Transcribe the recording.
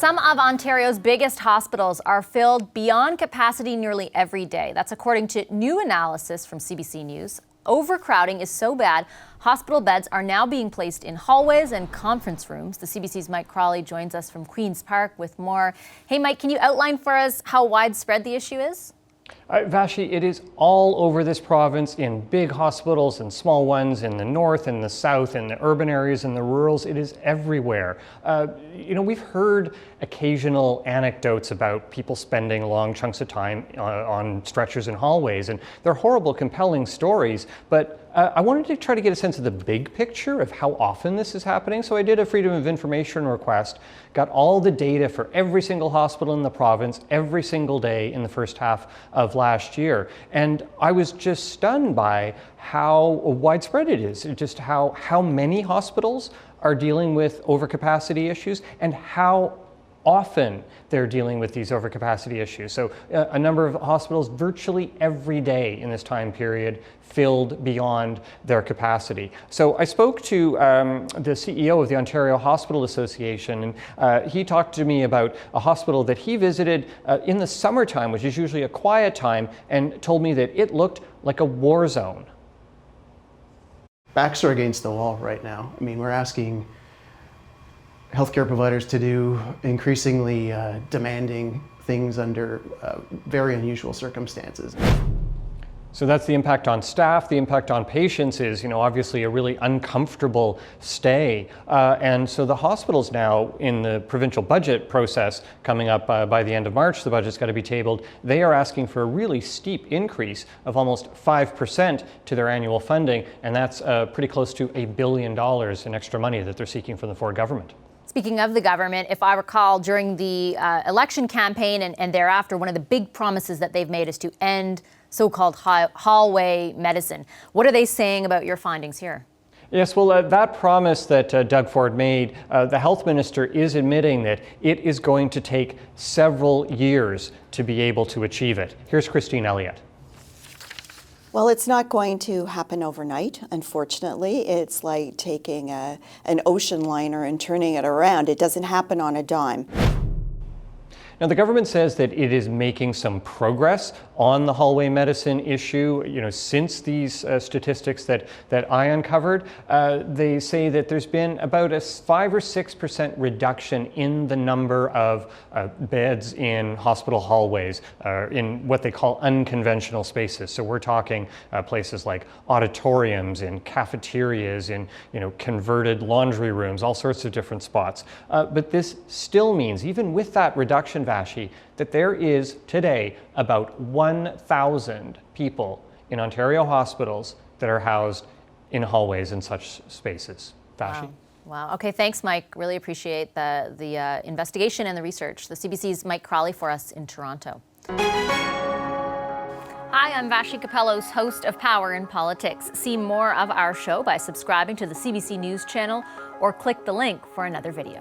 Some of Ontario's biggest hospitals are filled beyond capacity nearly every day. That's according to new analysis from CBC News. Overcrowding is so bad, hospital beds are now being placed in hallways and conference rooms. The CBC's Mike Crawley joins us from Queen's Park with more. Hey, Mike, can you outline for us how widespread the issue is? Vashi, it is all over this province, in big hospitals and small ones, in the north and the south, in the urban areas and the rurals. It is everywhere. We've heard occasional anecdotes about people spending long chunks of time on stretchers in hallways, and they're horrible, compelling stories, but I wanted to try to get a sense of the big picture of how often this is happening. So I did a Freedom of Information request, got all the data for every single hospital in the province, every single day in the first half of last year. And I was just stunned by how widespread it is, just how many hospitals are dealing with overcapacity issues and how often they're dealing with these overcapacity issues. So a number of hospitals virtually every day in this time period filled beyond their capacity. So I spoke to the CEO of the Ontario Hospital Association, and he talked to me about a hospital that he visited in the summertime, which is usually a quiet time, and told me that it looked like a war zone. Backs are against the wall right now. I mean, we're asking healthcare providers to do increasingly demanding things under very unusual circumstances. So that's the impact on staff. The impact on patients is, obviously a really uncomfortable stay. And so the hospitals now, in the provincial budget process coming up by the end of March, the budget's got to be tabled, they are asking for a really steep increase of almost 5% to their annual funding. And that's pretty close to $1 billion in extra money that they're seeking from the Ford government. Speaking of the government, if I recall, during the election campaign and thereafter, one of the big promises that they've made is to end so-called hallway medicine. What are they saying about your findings here? Yes, well, that promise that Doug Ford made, the health minister is admitting that it is going to take several years to be able to achieve it. Here's Christine Elliott. Well, it's not going to happen overnight, unfortunately. It's like taking an ocean liner and turning it around. It doesn't happen on a dime. Now, the government says that it is making some progress on the hallway medicine issue. Since these statistics that I uncovered, they say that there's been about a 5 or 6% reduction in the number of beds in hospital hallways, in what they call unconventional spaces. So we're talking places like auditoriums, in cafeterias, in converted laundry rooms, all sorts of different spots. But this still means, even with that reduction, Vashi, that there is today about 1,000 people in Ontario hospitals that are housed in hallways in such spaces. Vashi? Wow. Okay, thanks, Mike. Really appreciate the investigation and the research. The CBC's Mike Crawley for us in Toronto. Hi, I'm Vashi Capellos, host of Power in Politics. See more of our show by subscribing to the CBC News channel or click the link for another video.